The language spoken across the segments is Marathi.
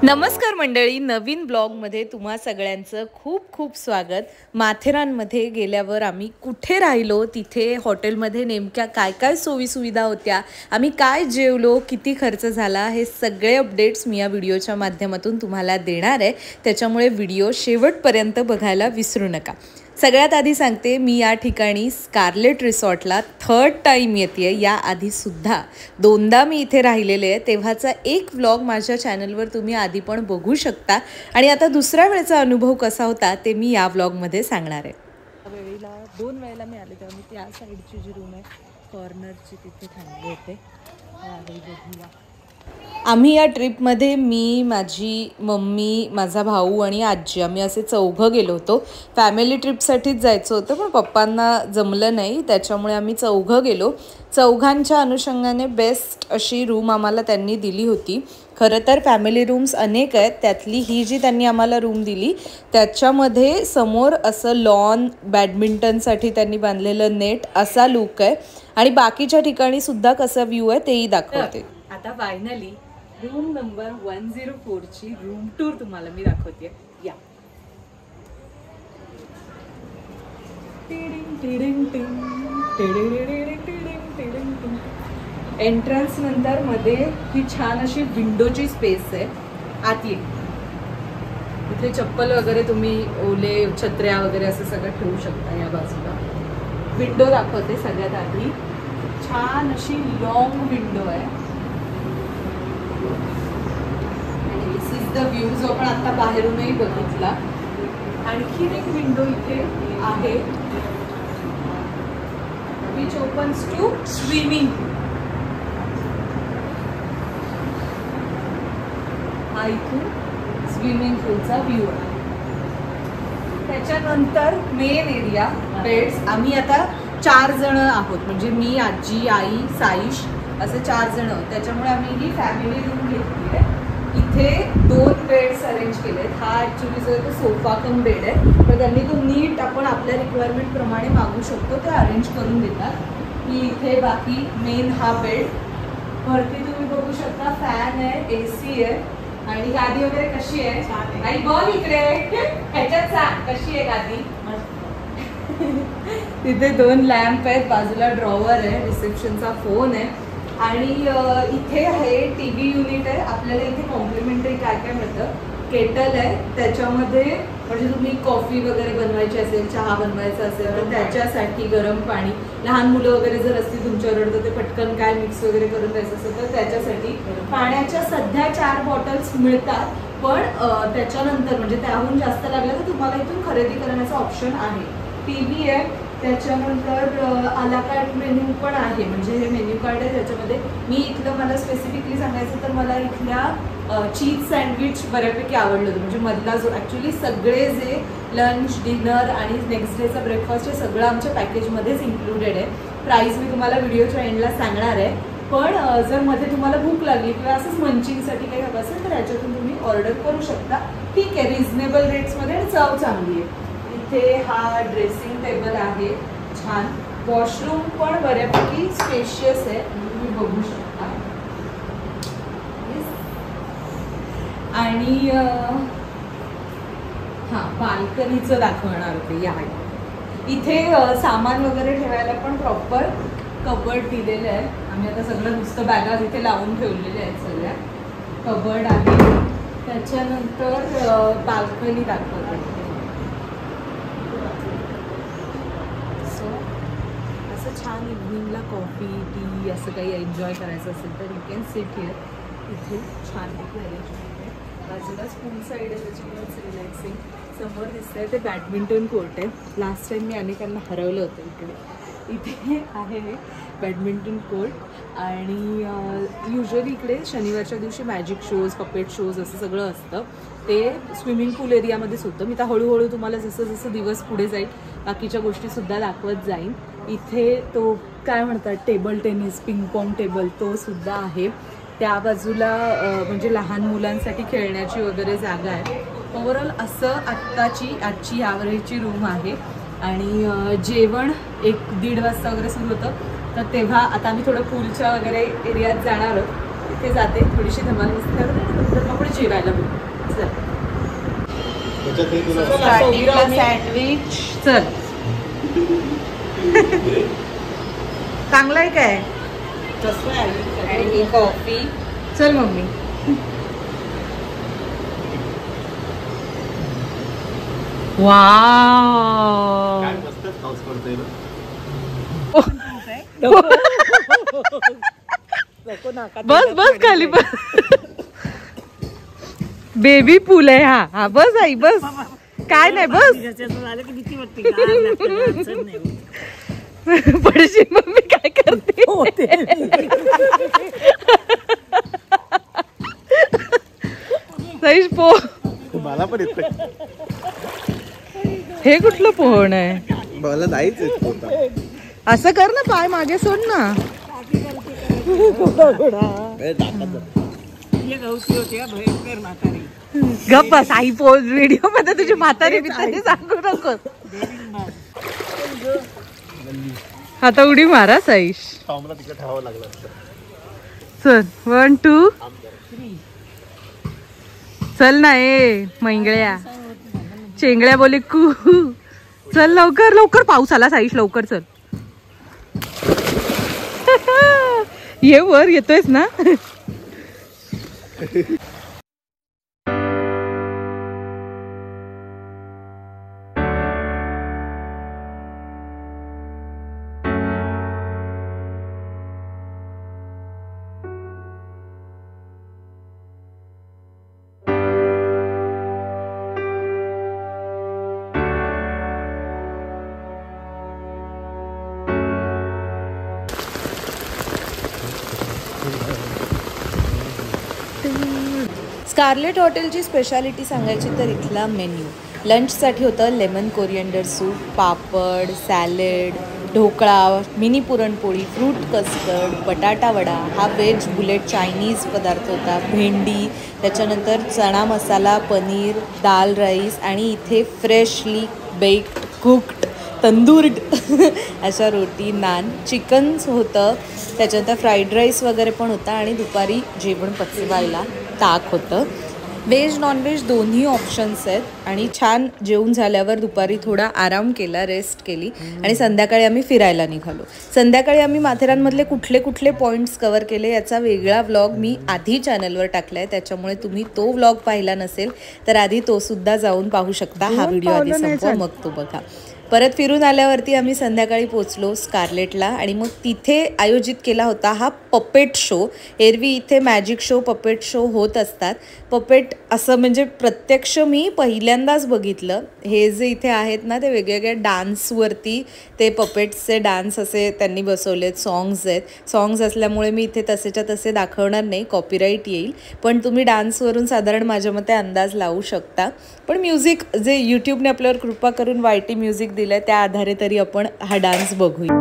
नमस्कार मंडळी, नवीन ब्लॉगमध्ये तुम्हा सगळ्यांचं खूप खूप स्वागत। माथेरानमध्ये गेल्यावर आम्ही कुठे राहिलो, तिथे हॉटेलमध्ये नेमक्या काय काय सोयी सुविधा होत्या, आम्ही काय जेवलो, किती खर्च झाला, हे सगळे अपडेट्स मी या व्हिडिओच्या माध्यमातून तुम्हाला देणार आहे। त्याच्यामुळे व्हिडिओ शेवटपर्यंत बघायला विसरू नका। सगळ्यात आधी सांगते, मी या ठिकाणी स्कारलेट रिसॉर्टला थर्ड टाइम येते। या आधी सुद्धा दोनदा मी इथे राहिलेले आहे, तेव्हाचा एक व्लॉग माझ्या चॅनलवर तुम्ही आधी पण बघू शकता आणि आता दुसऱ्या वेळेचा अनुभव कसा होता ते मी या व्लॉगमध्ये सांगणार आहे। वेळेला दोन वेळेला मी आले तेव्हा मी त्या साईडची जी रूम आहे कॉर्नरची तिथे थांबले होते। बघूया, आम्ही या ट्रिपमध्ये मी, माझी मम्मी, माझा भाऊ आणि आजी आम्ही असे चौघं गेलो होतो। फॅमिली ट्रिपसाठीच जायचं होतं पण पप्पांना जमलं नाही, त्याच्यामुळे आम्ही चौघं गेलो। चौघांच्या अनुषंगाने बेस्ट अशी रूम आम्हाला त्यांनी दिली होती। खरं तर फॅमिली रूम्स अनेक आहेत, त्यातली ही जी त्यांनी आम्हाला रूम दिली त्याच्यामध्ये समोर असं लॉन, बॅडमिंटनसाठी त्यांनी बांधलेलं नेट असा लुक आहे आणि बाकीच्या ठिकाणी सुद्धा कसा व्ह्यू आहे तेही दाखवते। आता फायनली रूम नंबर 104 ची रूम टूर तुम्हाला मी दाखवते। या एंट्रन्स नंतर मध्ये ही छान अशी विंडोची स्पेस आहे। आत ये, इथे चप्पल वगैरे तुम्ही, ओले छत्र्या वगैरे असं सगळं ठेवू शकता। या बाजूला विंडो दाखवते। सगळ्यात आधी छान अशी लॉंग विंडो आहे। द व्ह्यू जो आपण आता बाहेरूनही बघितला। आणखी एक विंडो इथे आहे विच ओपन्स टू स्विमिंग पूल। हा इथून स्विमिंग पूलचा व्ह्यू आहे। त्याच्यानंतर मेन एरिया बेड्स, आम्ही आता 4 जण आहोत, म्हणजे मी, आजी, आई, साईश असे 4 जण आहोत। त्याच्यामुळे आम्ही ही फॅमिली रूम घेतली आहे। इथे 2 बेड्स अरेंज केलेत। हा ॲक्च्युली जो आहे तो सोफा कम बेड आहे, तर त्यांनी तो नीट आपण आपल्या रिक्वायरमेंट प्रमाणे मागू शकतो ते अरेंज करून देतात। की इथे बाकी मेन हा बेड, वरती तुम्ही बघू शकता फॅन आहे, AC आहे आणि गादी वगैरे कशी आहे आई बघ इकडे ह्याच्यात सांग कशी आहे गादी। तिथे 2 लॅम्प आहेत, बाजूला ड्रॉवर आहे, रिसेप्शनचा फोन आहे आणि इथे आहे TV युनिट आहे। आपल्याला इथे कॉम्प्लिमेंटरी काय काय मिळतं, केटल आहे, त्याच्यामध्ये म्हणजे तुम्ही कॉफी वगैरे बनवायची असेल, चहा बनवायचा असेल तर त्याच्यासाठी गरम पाणी, लहान मुलं वगैरे जर असतील तुमच्याकडे तर ते पटकन काय मिक्स वगैरे करून द्यायचं असेल तर त्याच्यासाठी पाण्याच्या सध्या 4 बॉटल्स मिळतात, पण त्याच्यानंतर म्हणजे त्याहून जास्त लागलं तर तुम्हाला इथून खरेदी करण्याचा ऑप्शन आहे। TV आहे, त्याच्यानंतर आला कार्ट मेन्यू पण आहे, म्हणजे हे मेन्यू कार्ड आहे त्याच्यामध्ये। मी इथलं मला स्पेसिफिकली सांगायचं तर मला इथल्या चीज सँडविच बऱ्यापैकी आवडलं होतं, म्हणजे मधला जो ॲक्च्युली सगळे जे लंच, डिनर आणि नेक्स्ट डेचा ब्रेकफास्ट हे सगळं आमच्या पॅकेजमध्येच इन्क्लुडेड आहे। प्राईस मी तुम्हाला व्हिडिओच्या एंडला सांगणार आहे, पण जर मध्ये तुम्हाला भूक लागली किंवा असंच मंचिंगसाठी काही हवं असेल तर याच्यातून तुम्ही ऑर्डर करू शकता। ठीक आहे, रिझनेबल रेट्समध्ये आणि चव चांगली आहे। इथे हा ड्रेसिंग टेबल आहे छान, वॉशरूम पण बऱ्यापैकी स्पेशियस आहे, तुम्ही बघू शकता। आणि हां, बाल्कनीचं दाखवणार होते। या इथे सामान वगैरे ठेवायला पण प्रॉपर कबर्ड दिलेलं आहे। आम्ही आता सगळं नुसतं बॅगा इथे लावून ठेवलेल्या आहेत, सगळ्या कबर्ड आहे। त्याच्यानंतर बाल्कनी दाखवते। छान इव्हनिंगला कॉफी, टी असं काही एन्जॉय करायचं असेल तर यू कॅन सिट हिअर। इथे छान अरेंजमेंट आहे, बाजूलाच पूल साईड आहे त्याच्यामुळेच रिलॅक्सिंग। समोर दिसतंय ते बॅडमिंटन कोर्ट आहे, लास्ट टाइम मी अनेकांना हरवलं होतं इकडे। इथे आहे बॅडमिंटन कोर्ट आणि युजली इकडे शनिवारच्या दिवशी मॅजिक शोज, पपेट शोज असं सगळं असतं, ते स्विमिंग पूल एरियामध्येच होतं। मी तर हळूहळू तुम्हाला जसं जसं दिवस पुढे जाईल बाकीच्या गोष्टीसुद्धा दाखवत जाईन। इथे तो काय म्हणतात टेबल टेनिस, पिंगपॉंग टेबल तो सुद्धा आहे। त्या बाजूला म्हणजे लहान मुलांसाठी खेळण्याची वगैरे जागा आहे। ओव्हरऑल असं आजची यावरेजची रूम आहे आणि जेवण 1-1:30 वाजता वगैरे सुरू होतं, तर तेव्हा आता आम्ही थोडं पूलच्या वगैरे एरियात जाणार आहोत। इथे जाते थोडीशी धमाल मस्ती करते आणि नंतर मग पुढे जेवायला बोलू. चल स्टार्टिंगला सँडविच. चल चांगलं आहे काय आणि ही कॉफी. चल मम्मी. वाव बस बस खाली बस. बेबी पूल आहे हा. हा बस आई बस. काय नाही बस. पडशी मम्मी काय करते. सईश पो मला पण येत हे कुठलं पोहण आहे. मला नाहीच असं कर ना पाय मागे सोड ना. गप्प साई पोज व्हिडिओ मध्ये तुझी म्हातारी बितारी सांगू नकोस. आता उडी मारा साईश. तिकडे ठेवावं लागलं. चल 1 2 चल ना ए मैंगळ्या चेंगळ्या बोले कू. चल लवकर लवकर पाऊस आला साईश लवकर चल. ये वर येतोयस ना. स्कारलेट हॉटेलची स्पेशालिटी सांगायची तर इथला मेन्यू. लंचसाठी होतं lemon coriander soup, papad, salad, dhokla, mini puranpoli, fruit custard, batata vada. हा व्हेज बुलेट चायनीज पदार्थ होता. भेंडी, त्याच्यानंतर चणा मसाला, पनीर, दाल राईस आणि इथे फ्रेशली बेक्ड कुक्ड तंदूर्ड अशा रोटी, नान, चिकन होतं. त्याच्यानंतर फ्राईड राईस वगैरे पण होता आणि दुपारी जेवण पचवायला ताक होतं. व्हेज नॉनव्हेज दोन्ही ऑप्शन्स आहेत आणि छान जेवून झाल्यावर दुपारी थोडा आराम केला, रेस्ट केली आणि संध्याकाळी आम्ही फिरायला निघालो. संध्याकाळी आम्ही माथेरानमधले कुठले कुठले पॉईंट्स कव्हर केले याचा वेगळा व्लॉग मी आधी चॅनलवर टाकला आहे. त्याच्यामुळे तुम्ही तो व्लॉग पाहिला नसेल तर आधी तो सुद्धा जाऊन पाहू शकता. हा व्हिडिओ आधी संपवा मग तो बघा. परत फिरून आल्यावरती आम्ही संध्याकाळी पोचलो स्कारलेटला आणि मग तिथे आयोजित केला होता हा पपेट शो. एरवी इथे मॅजिक शो, पपेट शो होत असतात. पपेट असं म्हणजे प्रत्यक्ष मी पहिल्यांदाच बघितलं. हे जे इथे आहेत ना ते वेगवेगळ्या डान्सवरती ते पपेट्सचे डान्स असे त्यांनी बसवलेत. सॉंग्स आहेत. सॉंग्स असल्यामुळे मी इथे तसेच्या तसे दाखवणार नाही, कॉपीराईट येईल. पण तुम्ही डान्सवरून साधारण माझ्या मते अंदाज लावू शकता. पण म्युझिक जे यूट्यूबने आपल्यावर कृपा करून YT म्युझिक दिलं त्या आधारे तरी आपण हा डान्स बघूया.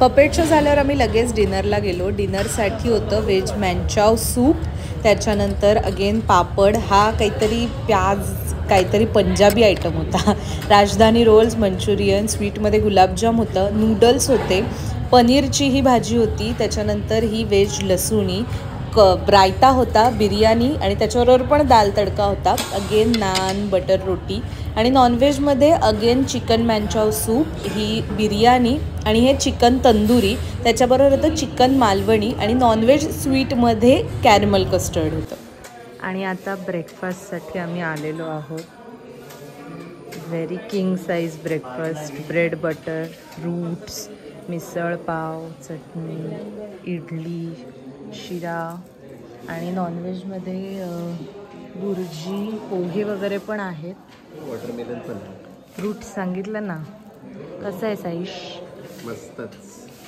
पपेट शो झाल्यावर आम्ही लगेच डिनरला गेलो. डिनरसाठी होतं व्हेज मॅनचाव सूप, त्याच्यानंतर अगेन पापड, हा काहीतरी काहीतरी पंजाबी आयटम होता, राजधानी रोल्स, मंचुरियन, स्वीटमध्ये गुलाबजाम होतं, नूडल्स होते, पनीरची ही भाजी होती, त्याच्यानंतर ही व्हेज लसूणी, रायता होता, बिर्याणी आणि त्याच्याबरोबर पण दाल तडका होता, अगेन नान, बटर रोटी आणि नॉनव्हेजमध्ये अगेन चिकन मॅनचाव सूप, ही बिर्याणी आणि हे चिकन तंदुरी, त्याच्याबरोबर होतं चिकन मालवणी आणि नॉनव्हेज स्वीटमध्ये कॅरमल कस्टर्ड होतं. आणि आता ब्रेकफास्टसाठी आम्ही आलेलो आहोत. Very king size breakfast, bread butter, fruits, misal pav, chutney, idli, शिरा आणि नॉनव्हेजमध्ये बुर्जी, पोहे वगैरे पण आहेत. वॉटरमेलन पण फ्रूट सांगितलं ना. कसं आहे साईश? मस्तच,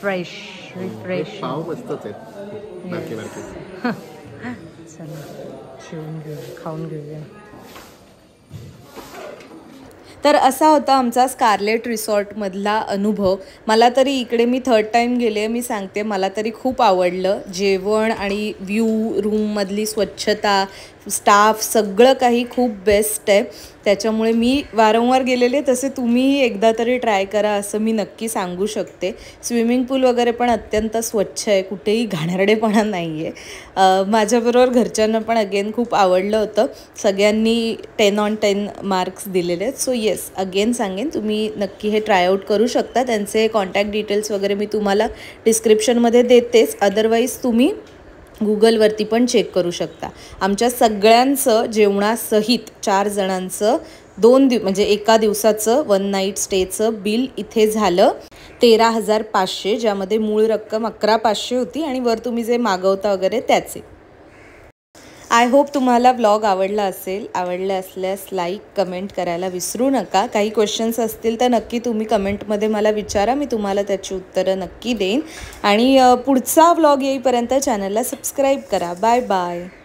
फ्रेश, रिफ्रेश. पाव मस्तच आहेत. चला जेवून घेऊया, खाऊन घेऊया. तर असा होता आमचा स्कारलेट रिसॉर्टमधला अनुभव. मला तरी इकडे मी 3rd टाईम गेले, मी सांगते मला तरी खूप आवडलं. जेवण आणि व्ह्यू, रूममधली स्वच्छता, स्टाफ, सगळं काही खूप बेस्ट आहे. त्याच्यामुळे मी वारंवार गेलेले, तसे तुम्हीही एकदा तरी ट्राय करा असं मी नक्की सांगू शकते. स्विमिंग पूल वगैरे पण अत्यंत स्वच्छ आहे, कुठेही घाणेरडेपणा नाही आहे. माझ्याबरोबर घरच्यांना पण अगेन खूप आवडलं होतं. सगळ्यांनी 10 on 10 मार्क्स दिलेले आहेत. सो येस, अगेन सांगेन तुम्ही नक्की हे ट्रायआउट करू शकता. त्यांचे कॉन्टॅक्ट डिटेल्स वगैरे मी तुम्हाला डिस्क्रिप्शनमध्ये देतेच, अदरवाईज तुम्ही गुगलवरती पण चेक करू शकता. आमच्या सगळ्यांचं जेवणासहित 4 जणांचं 2 म्हणजे एका दिवसाचं 1 नाईट स्टेचं बिल इथे झालं 13,500, ज्यामध्ये मूळ रक्कम 11,500 होती आणि वर तुम्ही जे मागवता वगैरे त्याचे. आय होप तुम्हाला व्लॉग आवडला असेल. आवडले असल्यास लाईक, कमेंट करायला विसरू नका. काही क्वेश्चन्स असतील तर नक्की तुम्ही कमेंटमध्ये मला विचारा, मी तुम्हाला त्याची उत्तरं नक्की देईन. आणि पुढचा व्लॉग येईपर्यंत चॅनलला सबस्क्राईब करा. Bye bye.